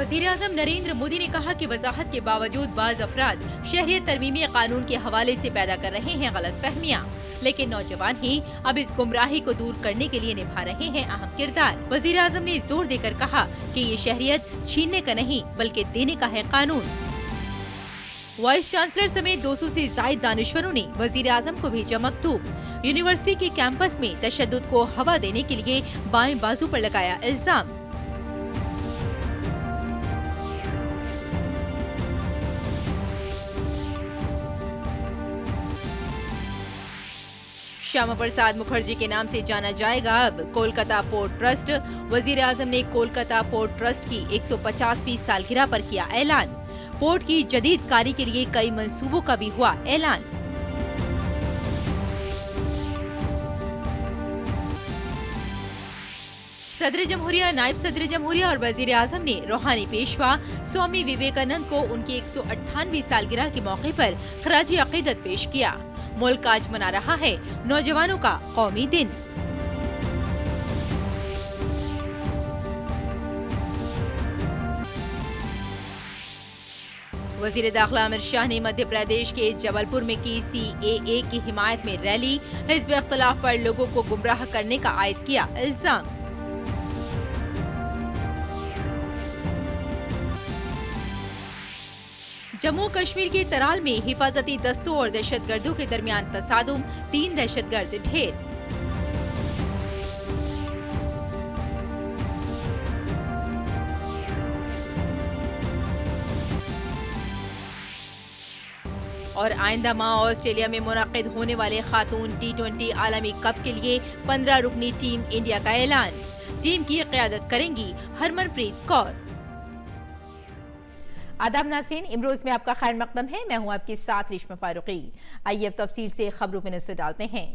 वज़ीर-ए-आज़म नरेंद्र मोदी ने कहा कि वजाहत के बावजूद बाज अफराद शहरियत तरमीमी कानून के हवाले से पैदा कर रहे हैं गलतफहमियां, लेकिन नौजवान ही अब इस गुमराही को दूर करने के लिए निभा रहे हैं अहम किरदार। वज़ीर-ए-आज़म ने जोर देकर कहा कि ये शहरियत छीनने का नहीं बल्कि देने का है कानून। वाइस चांसलर समेत 200 से ज्यादा दानिश्वरों ने वज़ीर-ए-आज़म को भेजा मकतूब। यूनिवर्सिटी के कैंपस में तशद्दुद को हवा देने के लिए बाएं बाजू पर लगाया इल्जाम। श्यामा प्रसाद मुखर्जी के नाम से जाना जाएगा अब कोलकाता पोर्ट ट्रस्ट। वज़ीर-ए-आज़म ने कोलकाता पोर्ट ट्रस्ट की 150वीं सालगिरह पर किया ऐलान। पोर्ट की जदीद कारी के लिए कई मंसूबों का भी हुआ ऐलान। सदर जमहूरिया, नायब सदर जमहूरिया और वज़ीर-ए-आज़म ने रूहानी पेशवा स्वामी विवेकानंद को उनकी 198वीं सालगिरह के मौके पर खराजी अकीदत पेश किया। मुल्क आज मना रहा है नौजवानों का कौमी दिन। वज़ीर दाखिला अमित शाह ने मध्य प्रदेश के जबलपुर में की CAA की हिमायत में रैली। हिज़्ब इख्तिलाफ पर लोगों को गुमराह करने का आयद किया इल्जाम। जम्मू कश्मीर के तराल में हिफाजती दस्तों और दहशतगर्दों के दरमियान तसादुम, 3 दहशतगर्द ढेर। और आइंदा माह ऑस्ट्रेलिया में मुनक्किद होने वाले खातून T20 आलमी कप के लिए 15 रुकनी टीम इंडिया का ऐलान। टीम की क़यादत करेंगी हरमनप्रीत कौर। आदाब नाज़रीन, इमरोज में आपका खैर मकदम है। मैं हूं आपके साथ रेशमा फारूकी। आइए अब तफसील से खबरों में नजर डालते हैं।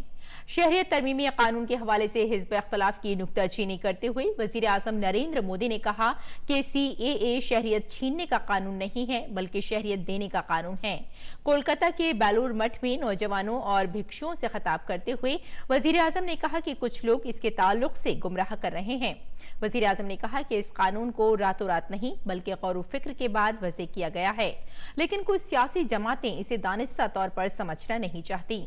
शहरियत तरमीमी कानून के हवाले से हिज़्ब इख्तिलाफ की नुक्ताचीनी करते हुए वज़ीर-ए-आज़म नरेंद्र मोदी ने कहा कि CAA शहरियत छीनने का कानून नहीं है बल्कि शहरियत देने का कानून है। कोलकाता के बेलूर मठ में नौजवानों और भिक्षुओं से खिताब करते हुए वज़ीर-ए-आज़म ने कहा कि कुछ लोग इसके ताल्लुक से गुमराह कर रहे हैं। वज़ीर-ए-आज़म ने कहा कि इस कानून को रातों रात नहीं बल्कि गौर व फिक्र के बाद वज़े किया गया है, लेकिन कुछ सियासी जमातें इसे दानिस्ता तौर पर समझना नहीं चाहती।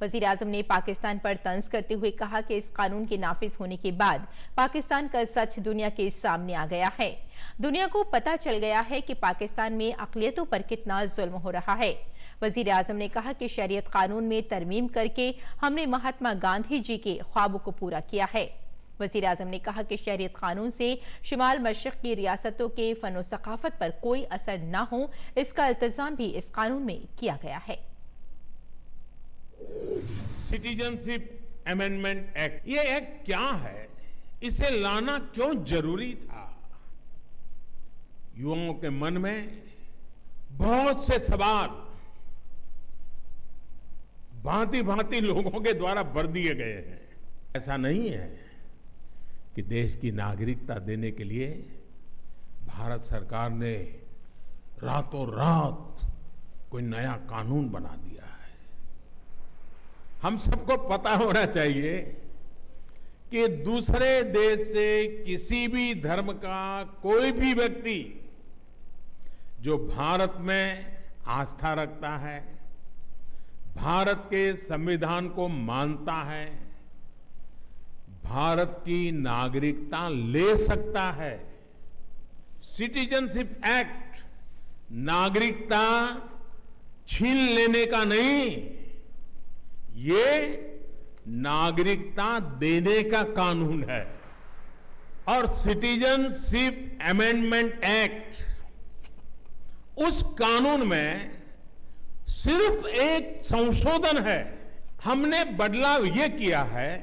वज़ीर-ए-आज़म ने पाकिस्तान पर तंज करते हुए कहा कि इस कानून के नाफिज होने के बाद पाकिस्तान का सच दुनिया के सामने आ गया है। दुनिया को पता चल गया है कि पाकिस्तान में अक़लियतों पर कितना जुल्म हो रहा है। वज़ीर-ए-आज़म ने कहा कि शरीयत कानून में तरमीम करके हमने महात्मा गांधी जी के ख्वाबों को पूरा किया है। वज़ीर-ए-आज़म ने कहा कि शरीयत कानून से शुमाल मशरिक़ की रियासतों के फ़न व सक़ाफ़त पर कोई असर न हो, इसका इल्तिज़ाम भी इस कानून में किया गया है। सिटीजनशिप अमेंडमेंट एक्ट, ये एक्ट क्या है, इसे लाना क्यों जरूरी था? युवाओं के मन में बहुत से सवाल भांति भांति लोगों के द्वारा भर दिए गए हैं। ऐसा नहीं है कि देश की नागरिकता देने के लिए भारत सरकार ने रातों रात कोई नया कानून बना दिया है। हम सबको पता होना चाहिए कि दूसरे देश से किसी भी धर्म का कोई भी व्यक्ति जो भारत में आस्था रखता है, भारत के संविधान को मानता है, भारत की नागरिकता ले सकता है। सिटीजनशिप एक्ट नागरिकता छीन लेने का नहीं, ये नागरिकता देने का कानून है। और सिटीजनशिप अमेंडमेंट एक्ट, उस कानून में सिर्फ एक संशोधन है। हमने बदलाव ये किया है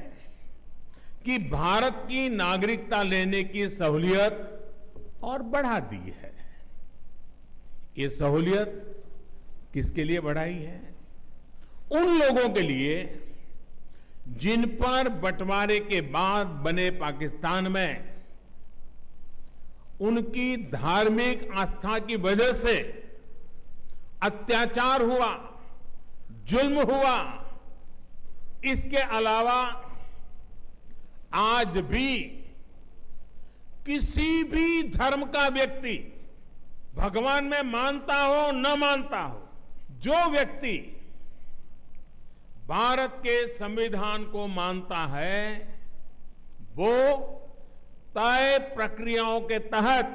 कि भारत की नागरिकता लेने की सहूलियत और बढ़ा दी है। ये सहूलियत किसके लिए बढ़ाई है? उन लोगों के लिए जिन पर बंटवारे के बाद बने पाकिस्तान में उनकी धार्मिक आस्था की वजह से अत्याचार हुआ, जुल्म हुआ। इसके अलावा आज भी किसी भी धर्म का व्यक्ति भगवान में मानता हो न मानता हो, जो व्यक्ति भारत के संविधान को मानता है वो तय प्रक्रियाओं के तहत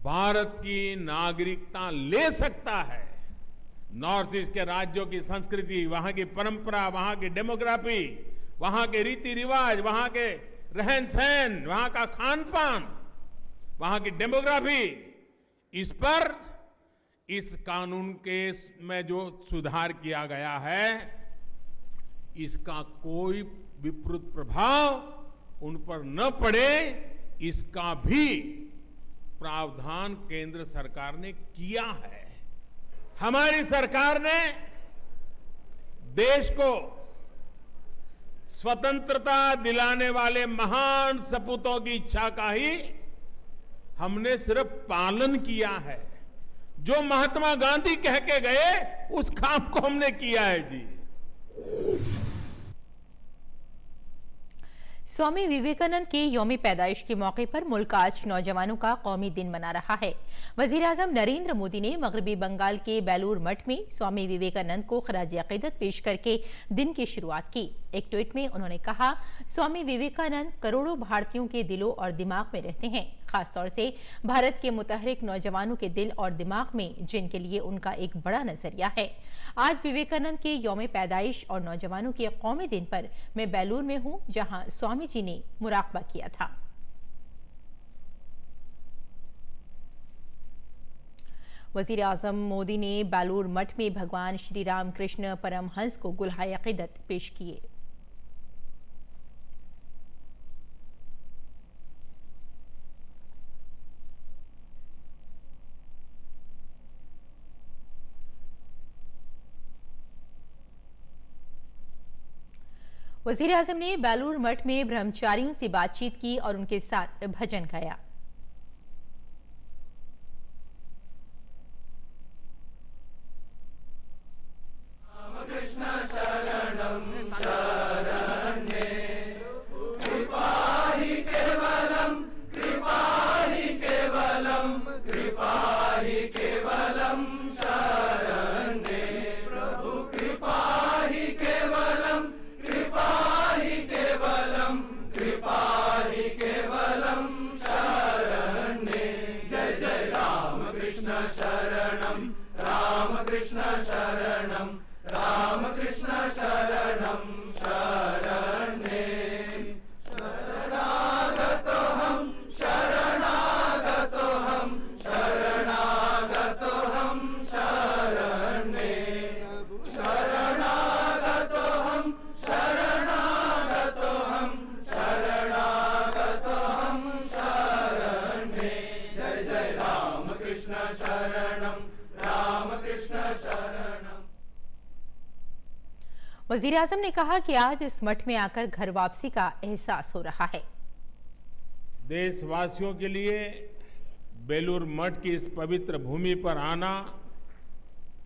भारत की नागरिकता ले सकता है। नॉर्थ ईस्ट के राज्यों की संस्कृति, वहां की परंपरा, वहां की डेमोग्राफी, वहां के रीति रिवाज, वहां के रहन सहन, वहां का खान पान, वहां की डेमोग्राफी, इस पर इस कानून के में जो सुधार किया गया है इसका कोई विपरीत प्रभाव उन पर न पड़े, इसका भी प्रावधान केंद्र सरकार ने किया है। हमारी सरकार ने देश को स्वतंत्रता दिलाने वाले महान सपूतों की इच्छा का ही हमने सिर्फ पालन किया है। जो महात्मा गांधी कह के गए उस काम को हमने किया है जी। स्वामी विवेकानंद के यौम पैदाइश के मौके पर मुल्क आज नौजवानों का कौमी दिन मना रहा है। वजीर-ए-आज़म नरेंद्र मोदी ने मगरबी बंगाल के बेलूर मठ में स्वामी विवेकानंद को खराज-ए-अकीदत पेश करके दिन की शुरुआत की। एक ट्वीट में उन्होंने कहा, स्वामी विवेकानंद करोड़ों भारतीयों के दिलों और दिमाग में रहते हैं, खासतौर से भारत के मुतहरिक नौजवानों के दिल और दिमाग में, जिनके लिए उनका एक बड़ा नजरिया है। आज विवेकानंद के यौम पैदाइश और नौजवानों के कौमी दिन पर मैं बेलूर में हूं, जहां स्वामी जी ने मुराकबा किया था। वजीर आजम मोदी ने बेलूर मठ में भगवान श्री राम कृष्ण परमहंस को गुलहाए अकीदत पेश किए। वजीर आजम ने बेलूर मठ में ब्रह्मचारियों से बातचीत की और उनके साथ भजन गाया। वजीर आजम ने कहा कि आज इस मठ में आकर घर वापसी का एहसास हो रहा है। देशवासियों के लिए बेलूर मठ की इस पवित्र भूमि पर आना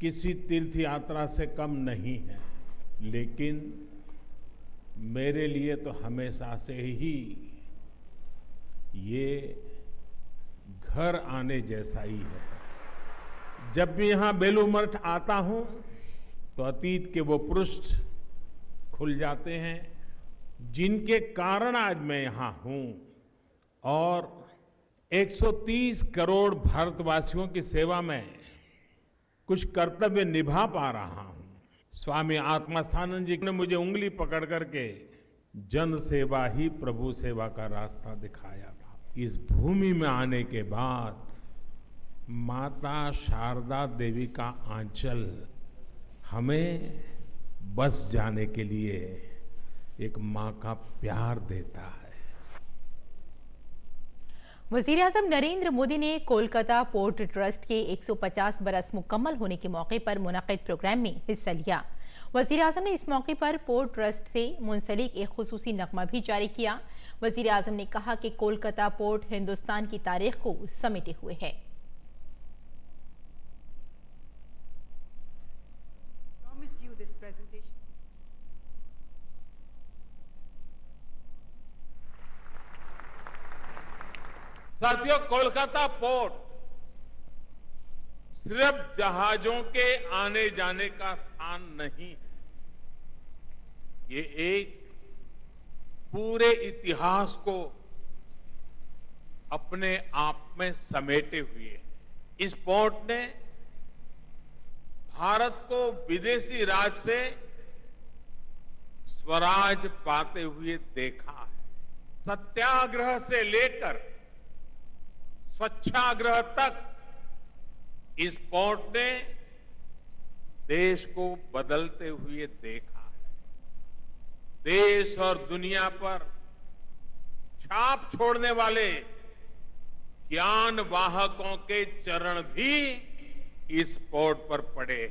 किसी तीर्थ यात्रा से कम नहीं है, लेकिन मेरे लिए तो हमेशा से ही ये घर आने जैसा ही है। जब भी यहाँ बेलूर मठ आता हूं तो अतीत के वो पृष्ठ खुल जाते हैं जिनके कारण आज मैं यहां हूं और 130 करोड़ भारतवासियों की सेवा में कुछ कर्तव्य निभा पा रहा हूं। स्वामी आत्मास्थानंद जी ने मुझे उंगली पकड़ करके जन सेवा ही प्रभु सेवा का रास्ता दिखाया था। इस भूमि में आने के बाद माता शारदा देवी का आंचल हमें बस जाने के लिए एक मां का प्यार देता है। वजीर-ए-आज़म नरेंद्र मोदी ने कोलकाता पोर्ट ट्रस्ट के 150 बरस मुकम्मल होने के मौके पर मुनक़िद प्रोग्राम में हिस्सा लिया। वजीर-ए-आज़म ने इस मौके पर पोर्ट ट्रस्ट से मुंसलिक एक खुसूसी नगमा भी जारी किया। वजीर-ए-आज़म ने कहा कि कोलकाता पोर्ट हिंदुस्तान की तारीख को समेटे हुए है। साथियों, कोलकाता पोर्ट सिर्फ जहाजों के आने जाने का स्थान नहीं है, ये एक पूरे इतिहास को अपने आप में समेटे हुए है। इस पोर्ट ने भारत को विदेशी राज से स्वराज पाते हुए देखा है। सत्याग्रह से लेकर स्वच्छाग्रह तक इस पोर्ट ने देश को बदलते हुए देखा है। देश और दुनिया पर छाप छोड़ने वाले ज्ञान वाहकों के चरण भी इस पोर्ट पर पड़े।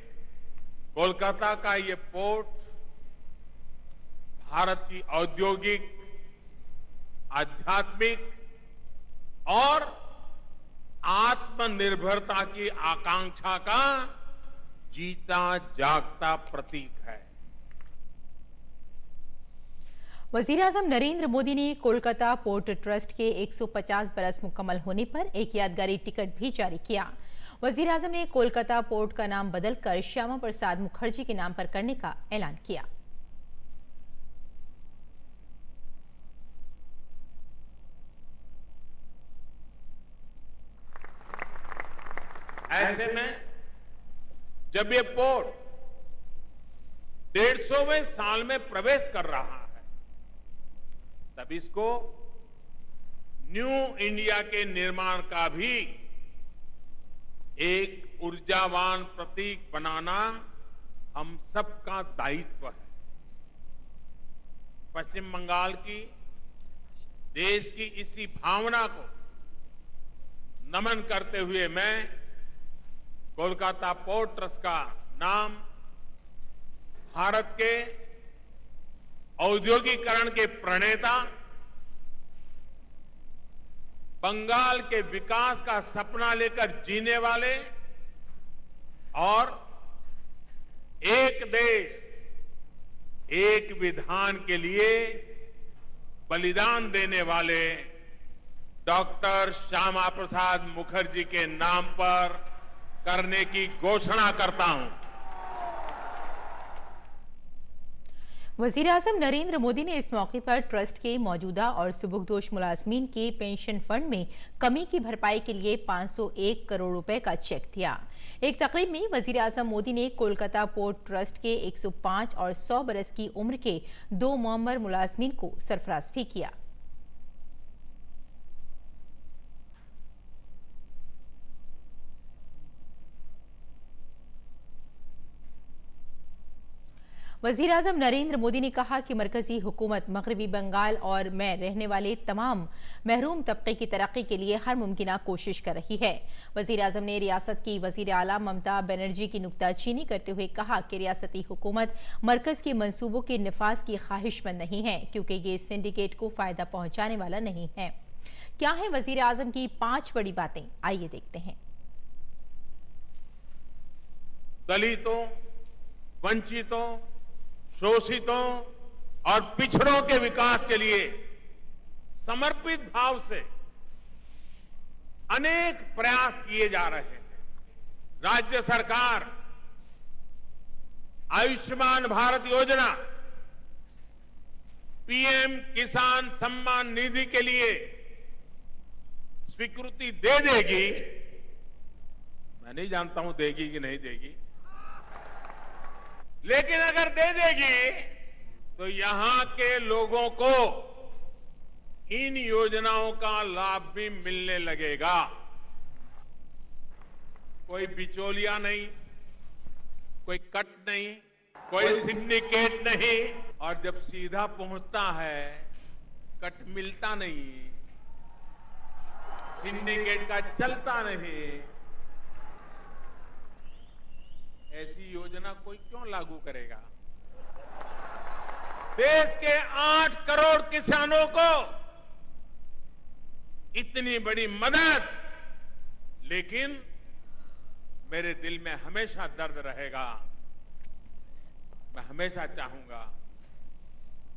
कोलकाता का ये पोर्ट भारत की औद्योगिक, आध्यात्मिक और आत्मनिर्भरता की आकांक्षा का जीता जागता प्रतीक है। वजीर-ए-आजम नरेंद्र मोदी ने कोलकाता पोर्ट ट्रस्ट के 150 बरस मुकम्मल होने पर एक यादगारी टिकट भी जारी किया। वजीर-ए-आजम ने कोलकाता पोर्ट का नाम बदलकर श्यामा प्रसाद मुखर्जी के नाम पर करने का ऐलान किया। ऐसे में जब ये पोर्ट 150वें साल में प्रवेश कर रहा है, तब इसको न्यू इंडिया के निर्माण का भी एक ऊर्जावान प्रतीक बनाना हम सबका दायित्व है। पश्चिम बंगाल की देश की इसी भावना को नमन करते हुए मैं कोलकाता पोर्ट ट्रस्ट का नाम भारत के औद्योगिकरण के प्रणेता, बंगाल के विकास का सपना लेकर जीने वाले और एक देश एक विधान के लिए बलिदान देने वाले डॉक्टर श्यामा प्रसाद मुखर्जी के नाम पर करने की घोषणा करता हूं। वजीर-ए-आजम नरेंद्र मोदी ने इस मौके पर ट्रस्ट के मौजूदा और सुबुकदोश मुलाजमीन के पेंशन फंड में कमी की भरपाई के लिए 501 करोड़ रुपए का चेक दिया। एक तकरीब में वजीर-ए-आजम मोदी ने कोलकाता पोर्ट ट्रस्ट के 105 और 100 बरस की उम्र के 2 मुअम्मर मुलाजमीन को सरफराज भी किया। वजीर-ए-आजम नरेंद्र मोदी ने कहा कि मरकजी हुकूमत मगरबी बंगाल और में रहने वाले तमाम महरूम तबके की तरक्की के लिए हर मुमकिन कोशिश कर रही है। वजीर-ए-आजम ने रियासत की वजीर आला ममता बनर्जी की नुक्ताचीनी करते हुए कहा कि रियासती हुकूमत मरकज के मंसूबों के निफाज की ख्वाहिशमंद नहीं है, क्योंकि ये सिंडिकेट को फायदा पहुंचाने वाला नहीं है। क्या है वजीर-ए-आजम की 5 बड़ी बातें, आइए देखते हैं। दलितों, वंचितों, शोषितों और पिछड़ों के विकास के लिए समर्पित भाव से अनेक प्रयास किए जा रहे हैं। राज्य सरकार आयुष्मान भारत योजना, पीएम किसान सम्मान निधि के लिए स्वीकृति दे देगी। मैं नहीं जानता हूं देगी कि नहीं देगी, लेकिन अगर दे देगी तो यहां के लोगों को इन योजनाओं का लाभ भी मिलने लगेगा। कोई बिचौलिया नहीं, कोई कट नहीं, कोई सिंडिकेट नहीं, और जब सीधा पहुंचता है कट मिलता नहीं, सिंडिकेट का चलता नहीं। ऐसी योजना कोई क्यों लागू करेगा? देश के 8 करोड़ किसानों को इतनी बड़ी मदद, लेकिन मेरे दिल में हमेशा दर्द रहेगा। मैं हमेशा चाहूंगा,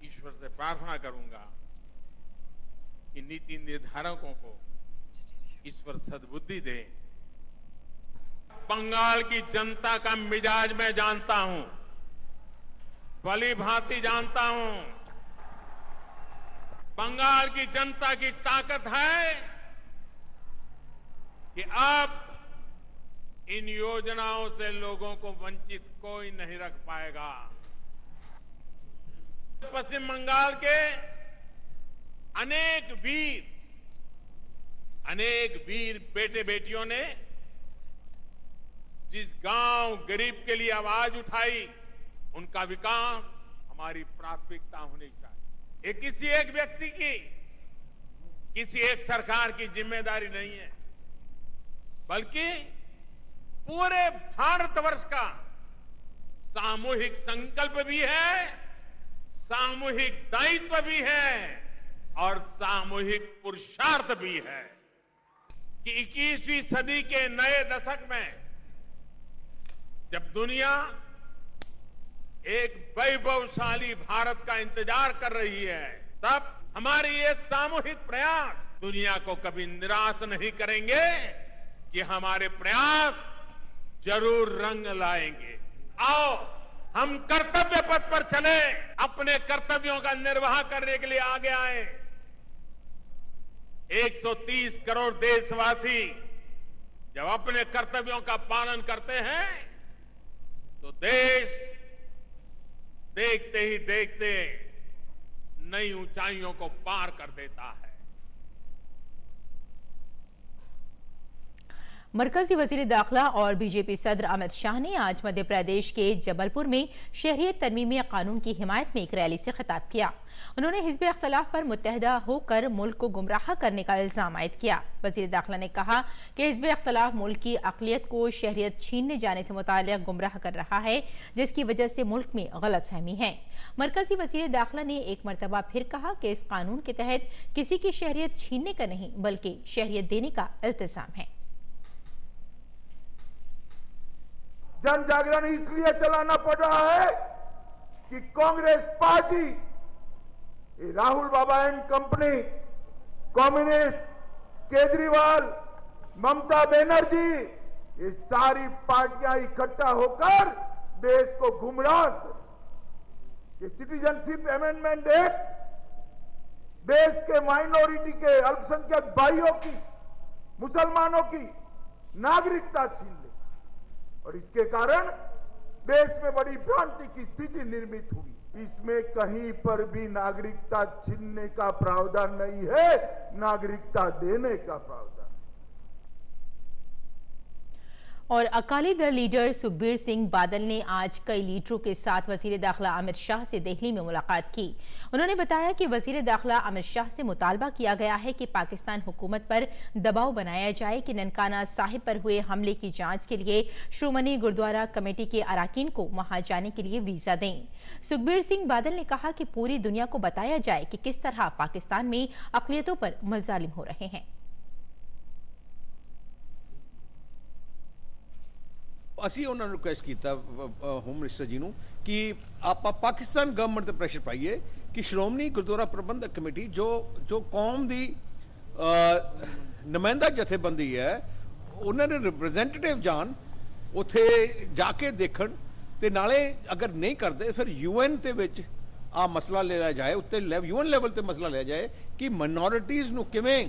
ईश्वर से प्रार्थना करूंगा कि नीति निर्धारकों को ईश्वर सद्बुद्धि दे। बंगाल की जनता का मिजाज मैं जानता हूं, भली भांति जानता हूं। बंगाल की जनता की ताकत है कि अब इन योजनाओं से लोगों को वंचित कोई नहीं रख पाएगा। पश्चिम बंगाल के अनेक वीर बेटे बेटियों ने जिस गांव गरीब के लिए आवाज उठाई, उनका विकास हमारी प्राथमिकता होनी चाहिए। ये किसी एक व्यक्ति की, किसी एक सरकार की जिम्मेदारी नहीं है, बल्कि पूरे भारतवर्ष का सामूहिक संकल्प भी है, सामूहिक दायित्व भी है और सामूहिक पुरुषार्थ भी है कि 21वीं सदी के नए दशक में जब दुनिया एक वैभवशाली भारत का इंतजार कर रही है, तब हमारे ये सामूहिक प्रयास दुनिया को कभी निराश नहीं करेंगे कि हमारे प्रयास जरूर रंग लाएंगे। आओ हम कर्तव्य पथ पर चले, अपने कर्तव्यों का निर्वाह करने के लिए आगे आए। 130 करोड़ देशवासी जब अपने कर्तव्यों का पालन करते हैं तो देश देखते ही देखते नई ऊंचाइयों को पार कर देता है। मरकजी वजीर दाखिला और बीजेपी सदर अमित शाह ने आज मध्य प्रदेश के जबलपुर में शहरियत तरमीमी कानून की हिमायत में एक रैली से खिताब किया। उन्होंने हिज़्ब इख्तिलाफ पर मुत्तहदा होकर मुल्क को गुमराह करने का इल्जाम आयद किया। वजीर दाखिला ने कहा कि हिज़्ब इख्तिलाफ मुल्क की अक़लियत को शहरियत छीनने जाने से मुताल्लिक़ गुमराह कर रहा है, जिसकी वजह से मुल्क में गलतफहमी है। मरकजी वजीर दाखिला ने एक मरतबा फिर कहा कि इस कानून के तहत किसी की शहरियत छीनने का नहीं बल्कि शहरियत देने का इल्तिज़ाम है। जन जागरण इसलिए चलाना पड़ रहा है कि कांग्रेस पार्टी, राहुल बाबा and company, communist, Kejriwal, Mamata Banerjee, ये सारी पार्टियां इकट्ठा होकर देश को गुमराह कर। ये सिटीजनशिप अमेंडमेंट एक्ट देश के माइनॉरिटी के अल्पसंख्यक भाइयों की, मुसलमानों की नागरिकता छीन ले और इसके कारण देश में बड़ी भ्रांति की स्थिति निर्मित हुई। इसमें कहीं पर भी नागरिकता छीनने का प्रावधान नहीं है, नागरिकता देने का प्रावधान। और अकाली दल लीडर सुखबीर सिंह बादल ने आज कई लीडरों के साथ वजीर दाखिला अमित शाह से दिल्ली में मुलाकात की। उन्होंने बताया कि वजीर दाखिला अमित शाह से मुतालबा किया गया है कि पाकिस्तान हुकूमत पर दबाव बनाया जाए कि ननकाना साहिब पर हुए हमले की जांच के लिए श्रोमणी गुरुद्वारा कमेटी के अरकान को वहां जाने के लिए वीजा दें। सुखबीर सिंह बादल ने कहा कि पूरी दुनिया को बताया जाए कि किस तरह पाकिस्तान में अक़लियतों पर मज़ालिम हो रहे हैं। ਅਸੀਂ ਉਹਨਾਂ ਨੂੰ ਰਿਕੁਐਸਟ ਕੀਤਾ ਹੋਮ ਮਿਨਿਸਟਰ ਜੀ ਨੂੰ ਕਿ ਆਪਾਂ ਪਾਕਿਸਤਾਨ ਗਵਰਨਮੈਂਟ ਤੇ ਪ੍ਰੈਸ਼ਰ ਪਾਈਏ ਕਿ ਸ਼੍ਰੋਮਣੀ ਗੁਰਦੁਆਰਾ ਪ੍ਰਬੰਧਕ ਕਮੇਟੀ ਜੋ ਕੌਮ ਦੀ ਨੁਮਾਇੰਦਾ ਜਥੇਬੰਦੀ ਹੈ, ਉਹਨਾਂ ਦੇ ਰਿਪਰੈਜ਼ੈਂਟੇਟਿਵ ਜਾਣ ਉੱਥੇ ਜਾ ਕੇ ਦੇਖਣ ਤੇ ਨਾਲੇ ਅਗਰ ਨਹੀਂ ਕਰਦੇ ਫਿਰ ਯੂਐਨ ਦੇ ਵਿੱਚ ਆ ਮਸਲਾ ਲਿਆ ਜਾਏ, ਉੱਤੇ ਯੂਐਨ ਲੈਵਲ ਤੇ ਮਸਲਾ ਲਿਆ ਜਾਏ ਕਿ ਮਾਈਨੋਰਿਟੀਜ਼ ਨੂੰ ਕਿਵੇਂ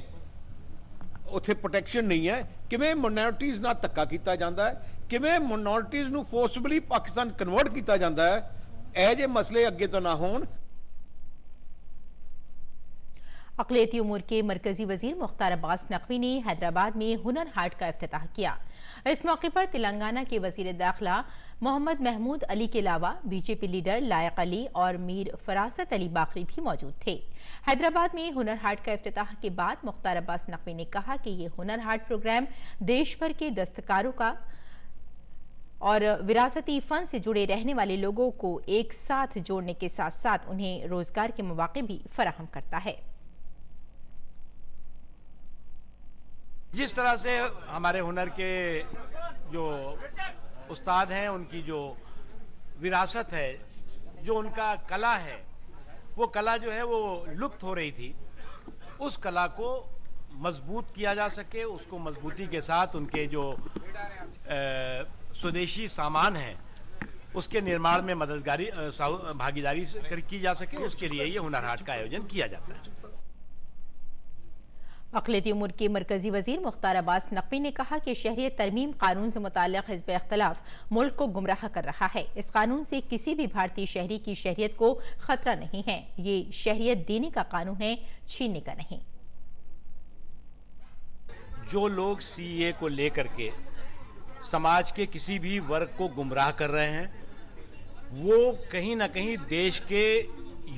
ਉੱਥੇ ਪ੍ਰੋਟੈਕਸ਼ਨ ਨਹੀਂ ਹੈ, ਕਿਵੇਂ ਮਾਈਨੋਰਿਟੀਜ਼ ਨਾਲ ਧੱਕਾ ਕੀਤਾ ਜਾਂਦਾ ਹੈ, ਕਿਵੇਂ ਮਾਈਨੋਰਿਟੀਜ਼ ਨੂੰ ਫੋਰਸਫੁਲੀ ਪਾਕਿਸਤਾਨ ਕਨਵਰਟ ਕੀਤਾ ਜਾਂਦਾ ਹੈ। ਇਹ ਜੇ ਮਸਲੇ ਅੱਗੇ ਤੋਂ ਨਾ ਹੋਣ। अक़लियती उमूर के मरकजी वजीर मुख्तार अब्बास नकवी ने हैदराबाद में हुनर हाट का इफ्तिताह किया। इस मौके पर तेलंगाना के वजीर दाखिला मोहम्मद महमूद अली के अलावा बीजेपी लीडर लायक अली और मीर फरासत अली बाकरी भी मौजूद थे। हैदराबाद में हुनर हाट का इफ्तिताह के बाद मुख्तार अब्बास नकवी ने कहा कि ये हुनर हाट प्रोग्राम देश भर के दस्तकारों का और विरासती फन से जुड़े रहने वाले लोगों को एक साथ जोड़ने के साथ साथ उन्हें रोजगार के मौके भी फराहम करता है। जिस तरह से हमारे हुनर के जो उस्ताद हैं, उनकी जो विरासत है, जो उनका कला है, वो कला जो है वो लुप्त हो रही थी, उस कला को मजबूत किया जा सके, उसको मजबूती के साथ उनके जो स्वदेशी सामान हैं उसके निर्माण में भागीदारी की जा सके, उसके लिए ये हुनर हाट का आयोजन किया जाता है। अक़लियती उमूर के मरकजी वजीर मुख्तार अब्बास नकवी ने कहा कि शहरियत तरमीम कानून से मुताल्लिक़ हिज़्ब इख्तिलाफ मुल्क को गुमराह कर रहा है। इस कानून से किसी भी भारतीय शहरी की शहरियत को खतरा नहीं है। ये शहरियत देने का कानून है, छीनने का नहीं। जो लोग सीए को लेकर के समाज के किसी भी वर्ग को गुमराह कर रहे हैं, वो कहीं ना कहीं देश के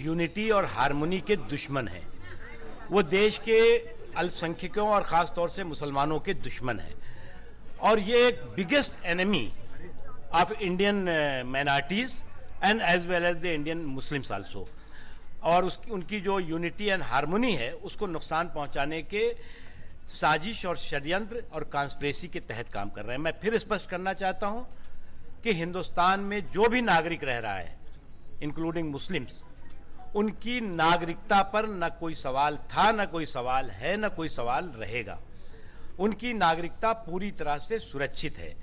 यूनिटी और हारमोनी के दुश्मन हैं। वो देश के अल्पसंख्यकों और ख़ास तौर से मुसलमानों के दुश्मन हैं, और ये एक biggest enemy of Indian minorities and as well as the Indian Muslims also. और उनकी जो यूनिटी एंड हारमोनी है उसको नुकसान पहुंचाने के साजिश और षड्यंत्र और कॉन्स्पिरेसी के तहत काम कर रहे हैं। मैं फिर स्पष्ट करना चाहता हूं कि हिंदुस्तान में जो भी नागरिक रह रहा है, इंक्लूडिंग मुस्लिम्स, उनकी नागरिकता पर न कोई सवाल था, न कोई सवाल है, न कोई सवाल रहेगा। उनकी नागरिकता पूरी तरह से सुरक्षित है।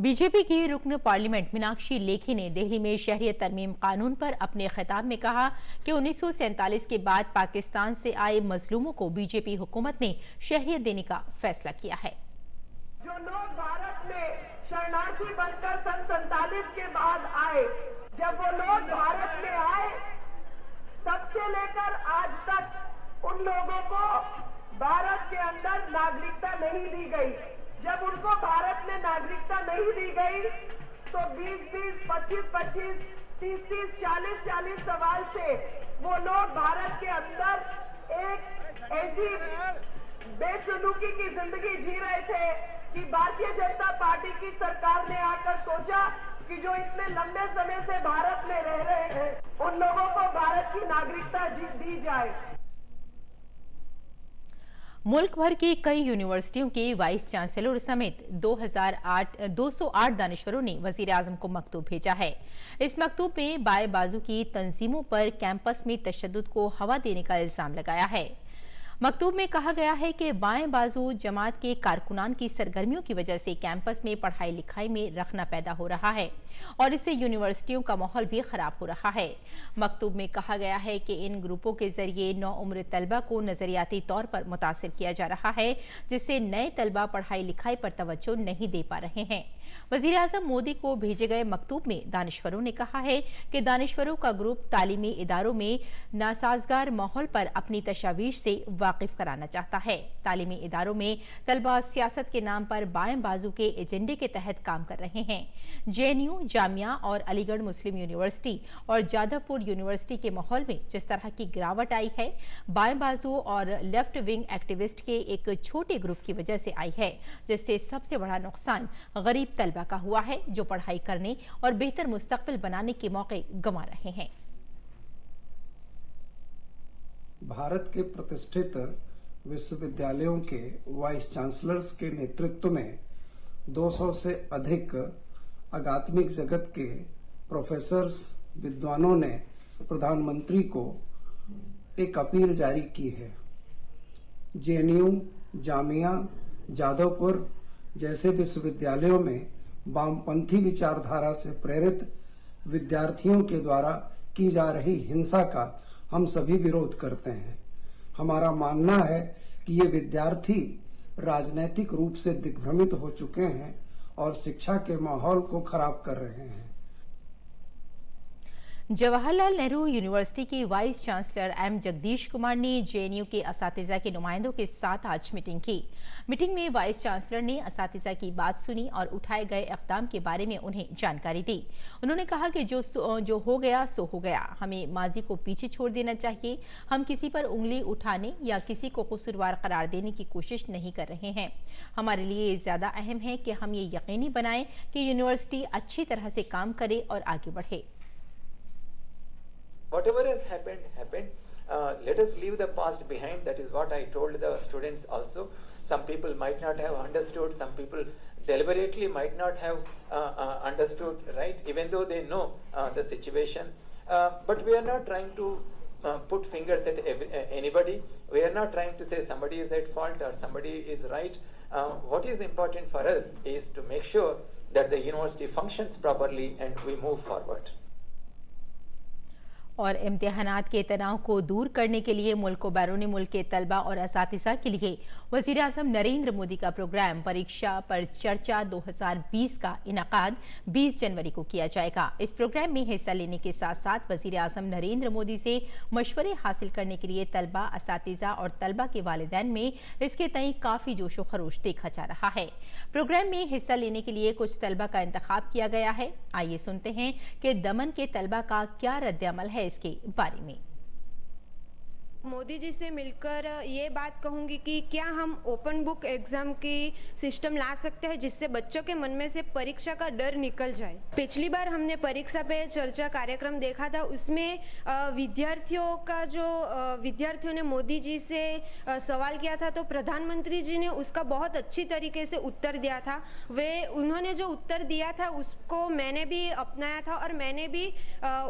बीजेपी की रुकन पार्लियामेंट मीनाक्षी लेखी ने दिल्ली में शहरियत तरमीम कानून पर अपने खिताब में कहा कि 1947 के बाद पाकिस्तान से आए मजलूमों को बीजेपी हुकूमत ने शहरियत देने का फैसला किया है। जो लोग भारत में शरणार्थी बनकर सन 47 के बाद आए, जब वो लोग भारत में आए तब से लेकर आज तक उन लोगों को भारत के अंदर नागरिकता नहीं दी गई। जब उनको भारत में नागरिकता नहीं दी गई तो 20-20, 25-25, 30-30, 40-40 सवाल से वो लोग भारत के अंदर एक ऐसी बेसुलूकी की जिंदगी जी रहे थे कि भारतीय जनता पार्टी की सरकार ने आकर सोचा कि जो इतने लंबे समय से भारत में रह रहे हैं उन लोगों को भारत की नागरिकता दी जाए। मुल्क भर की कई यूनिवर्सिटियों के वाइस चांसलर समेत 208 दानिश्वरों ने वजीर आजम को मकतूब भेजा है। इस मकतूब में बाएं बाजू की तंजीमों पर कैंपस में तशद्दुद को हवा देने का इल्जाम लगाया है। मकतूब में कहा गया है कि बाएं बाजू जमात के कारकुनान की सरगर्मियों की वजह से कैंपस में पढ़ाई लिखाई में रखना पैदा हो रहा है और इससे यूनिवर्सिटियों का माहौल भी खराब हो रहा है। मकतूब में कहा गया है कि इन ग्रुपों के जरिए नौउम्र तलबा को नजरियाती तौर पर मुतासिर किया जा रहा है, जिससे नए तलबा पढ़ाई लिखाई पर तवज्जो नहीं दे पा रहे हैं। वजीर आजम मोदी को भेजे गए मकतूब में दानिश्वरों ने कहा है कि दानिश्वरों का ग्रुप तालीमी इदारों में नासाजगार माहौल पर अपनी तशवीश से वाकिफ कराना चाहता है। तालीमी इदारों में तलबा सियासत के नाम पर बाएं बाजू के एजेंडे के तहत काम कर रहे हैं। जेएनयू, जामिया और अलीगढ़ मुस्लिम यूनिवर्सिटी और जादवपुर यूनिवर्सिटी के माहौल में जिस तरह की गिरावट आई है, बाएं बाजू और लेफ्ट विंग एक्टिविस्ट के एक छोटे ग्रुप की वजह से आई है, जिससे सबसे बड़ा नुकसान गरीब तलबा का हुआ है जो पढ़ाई करने और बेहतर मुस्तकबिल बनाने के मौके गंवा रहे हैं। भारत के प्रतिष्ठित विश्वविद्यालयों के वाइस चांसलर्स के नेतृत्व में 200 से अधिक अकादमिक जगत के प्रोफेसर्स, विद्वानों ने प्रधानमंत्री को एक अपील जारी की है। जेएनयू, जामिया, जादवपुर जैसे विश्वविद्यालयों में वामपंथी विचारधारा से प्रेरित विद्यार्थियों के द्वारा की जा रही हिंसा का हम सभी विरोध करते हैं। हमारा मानना है कि ये विद्यार्थी राजनैतिक रूप से दिग्भ्रमित हो चुके हैं और शिक्षा के माहौल को खराब कर रहे हैं। जवाहरलाल नेहरू यूनिवर्सिटी के vice chancellor M Jagadish Kumar ने जेएनयू के असातिज़ा के नुमाइंदों के साथ आज मीटिंग की। मीटिंग में वाइस चांसलर ने असातिज़ा की बात सुनी और उठाए गए इक़दाम के बारे में उन्हें जानकारी दी। उन्होंने कहा कि जो हो गया सो हो गया, हमें माजी को पीछे छोड़ देना चाहिए। हम किसी पर उंगली उठाने या किसी को कसूरवार करार देने की कोशिश नहीं कर रहे हैं। हमारे लिए ज़्यादा अहम है कि हम ये यकीनी बनाएं कि यूनिवर्सिटी अच्छी तरह से काम करे और आगे बढ़े। Whatever has happened. Let us leave the past behind. That is what I told the students also. Some people might not have understood. Some people deliberately might not have understood, right? Even though they know the situation. But we are not trying to put fingers at anybody. We are not trying to say somebody is at fault or somebody is right. What is important for us is to make sure that the university functions properly and we move forward. और इम्तिहानात के तनाव को दूर करने के लिए मुल्क को बैरून मुल्क के तलबा और असातिज़ा के लिए वज़ीर आज़म नरेंद्र मोदी का प्रोग्राम परीक्षा पर चर्चा 2020 का इनाकाद 20 जनवरी को किया जाएगा। इस प्रोग्राम में हिस्सा लेने के साथ साथ वज़ीर आज़म नरेंद्र मोदी से मशवरे हासिल करने के लिए तलबा, असातिज़ा और तलबा के वालिदैन में इसके तय काफ़ी जोशो खरोश देखा जा रहा है। प्रोग्राम में हिस्सा लेने के लिए कुछ तलबा का इंतखाब किया गया है। आइए सुनते हैं कि दमन के तलबा का क्या रद्द-ए-अमल है इसके बारे में। मोदी जी से मिलकर ये बात कहूँगी कि क्या हम ओपन बुक एग्ज़ाम की सिस्टम ला सकते हैं जिससे बच्चों के मन में से परीक्षा का डर निकल जाए। पिछली बार हमने परीक्षा पे चर्चा कार्यक्रम देखा था, उसमें विद्यार्थियों ने मोदी जी से सवाल किया था तो प्रधानमंत्री जी ने उसका बहुत अच्छी तरीके से उत्तर दिया था। उन्होंने जो उत्तर दिया था उसको मैंने भी अपनाया था और मैंने भी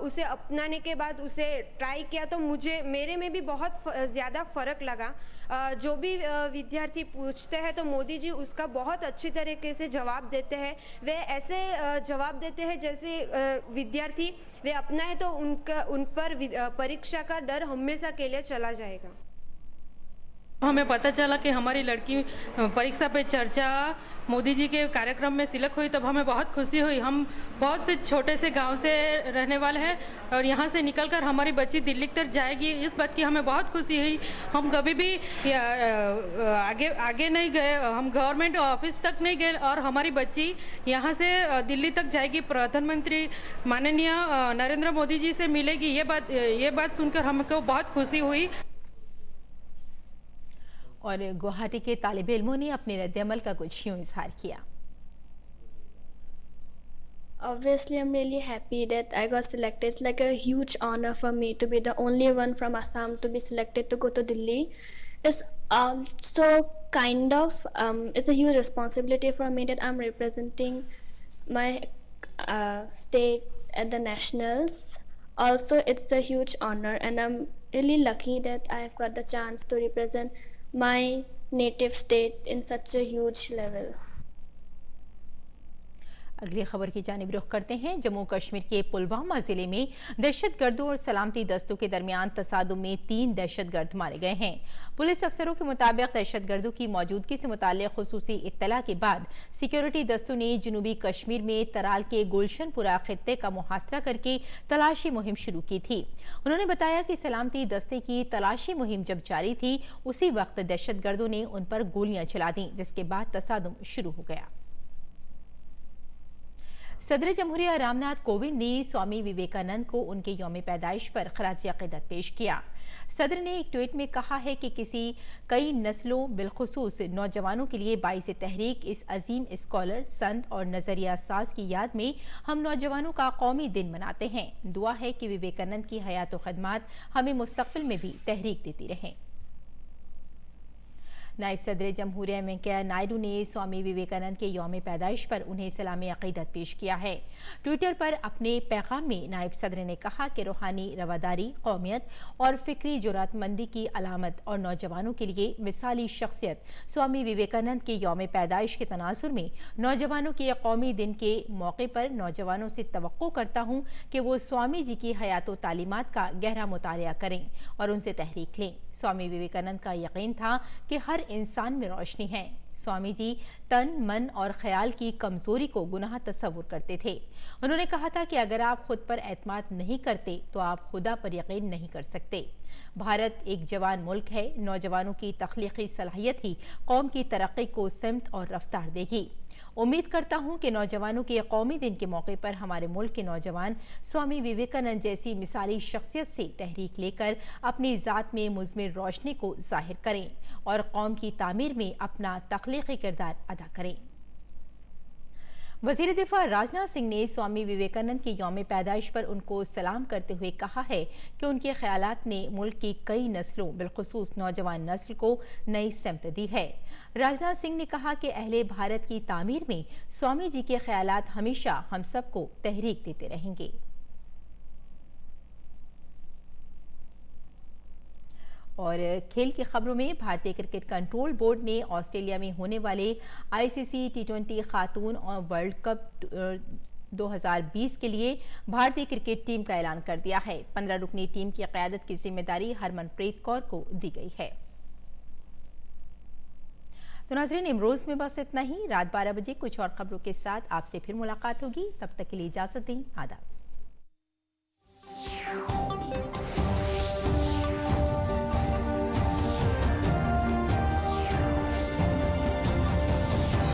उसे अपनाने के बाद उसे ट्राई किया तो मेरे में भी बहुत ज़्यादा फ़र्क लगा। जो भी विद्यार्थी पूछते हैं तो मोदी जी उसका बहुत अच्छी तरीके से जवाब देते हैं। वे ऐसे जवाब देते हैं जैसे विद्यार्थी वे अपनाए तो उन पर परीक्षा का डर हमेशा के लिए चला जाएगा। हमें पता चला कि हमारी लड़की परीक्षा पे चर्चा मोदी जी के कार्यक्रम में सिलेक्ट हुई, तब हमें बहुत खुशी हुई। हम बहुत से छोटे से गांव से रहने वाले हैं और यहाँ से निकलकर हमारी बच्ची दिल्ली तक जाएगी, इस बात की हमें बहुत खुशी हुई। हम कभी भी आगे नहीं गए, हम गवर्नमेंट ऑफिस तक नहीं गए और हमारी बच्ची यहाँ से दिल्ली तक जाएगी, प्रधानमंत्री माननीय नरेंद्र मोदी जी से मिलेगी। ये बात सुनकर हमको बहुत खुशी हुई। और गुवाहाटी के तालिब इल्मों ने अपने रद्द-ए-अमल का कुछ यूं इजहार किया। Obviously, I'm really happy that I got selected. It's like a huge honor for me to be the only one from Assam to be selected to go to Delhi. It's also kind of, it's a huge responsibility for me that I'm representing my state at the nationals. Also, it's a huge honor and I'm really lucky that I've got the chance to represent my native state in such a huge level. अगली खबर की जानिब रुख करते हैं। जम्मू कश्मीर के पुलवामा जिले में दहशतगर्दों और सलामती दस्तों के दरमियान तसादुम में 3 दहशतगर्द मारे गए हैं। पुलिस अफसरों के मुताबिक दहशतगर्दों की मौजूदगी से मुताल्लिक खुसूसी इत्तला के बाद सिक्योरिटी दस्तों ने जनूबी कश्मीर में तराल के गुलशनपुरा खित्ते का मुहासरा करके तलाशी मुहिम शुरू की थी। उन्होंने बताया कि सलामती दस्ते की तलाशी मुहिम जब जारी थी उसी वक्त दहशतगर्दों ने उन पर गोलियां चला दी, जिसके बाद तसादुम शुरू हो गया। सदर जमहूरिया रामनाथ कोविंद ने स्वामी विवेकानंद को उनके यौम पैदाइश पर खराज अक़ीदत पेश किया। सदर ने एक ट्वीट में कहा है कि कई नस्लों बिलखुसूस नौजवानों के लिए बाइस तहरीक इस अजीम स्कॉलर, संत और नजरिया साज की याद में हम नौजवानों का कौमी दिन मनाते हैं। दुआ है कि विवेकानंद की हयात व खदमात हमें मुस्तक़बिल में भी तहरीक देती रहें। नायब सदर जमहूरिया वेंकैया नायडू ने स्वामी विवेकानंद के यौम पैदाइश पर उन्हें सलामी अक़ीदत पेश किया है। ट्विटर पर अपने पैगाम में नायब सदर ने कहा कि रूहानी रवादारी, कौमियत और फ़िक्री जुरातमंदी की अलामत और नौजवानों के लिए मिसाली शख्सियत स्वामी विवेकानंद के यौम पैदाइश के तनाजुर में नौजवानों के कौमी दिन के मौके पर नौजवानों से तवक्को करता हूँ कि वो स्वामी जी की हयात व तालीमात का गहरा मुतालिया करें और उनसे तहरीक लें। स्वामी विवेकानंद का यकीन था कि हर इंसान में रोशनी है। स्वामी जी तन, मन और ख्याल की कमजोरी को गुनाह तस्वुर करते थे। उन्होंने कहा था कि अगर आप खुद पर एतमाद नहीं करते तो आप खुदा पर यकीन नहीं कर सकते। भारत एक जवान मुल्क है। नौजवानों की तख्लीकी सलाहियत ही कौम की तरक्की को सिमत और रफ्तार देगी। उम्मीद करता हूं कि नौजवानों के कौमी दिन के मौके पर हमारे मुल्क के नौजवान स्वामी विवेकानंद जैसी मिसाली शख्सियत से तहरीक लेकर अपनी ज़ात में मुज़मिर रोशनी को जाहिर करें और कौम की तामीर में अपना तख्लीकी किरदार अदा करें। वज़ीर दिफा राजनाथ सिंह ने स्वामी विवेकानंद की यौम पैदाइश पर उनको सलाम करते हुए कहा है कि उनके ख्यालात ने मुल्क की कई नस्लों बिलखुसूस नौजवान नस्ल को नई समत दी है। राजनाथ सिंह ने कहा कि अहले भारत की तामीर में स्वामी जी के ख्यालात हमेशा हम सबको तहरीक देते रहेंगे। और खेल की खबरों में भारतीय क्रिकेट कंट्रोल बोर्ड ने ऑस्ट्रेलिया में होने वाले ICC T20 खातून और वर्ल्ड कप 2020 के लिए भारतीय क्रिकेट टीम का ऐलान कर दिया है। 15 रुकनी टीम की क़यादत की जिम्मेदारी हरमनप्रीत कौर को दी गई है। तो नाज़रीन, इमरोज़ में बस इतना ही। रात 12 बजे कुछ और खबरों के साथ आपसे फिर मुलाकात होगी। तब तक के लिए इजाज़त दें। आदाब।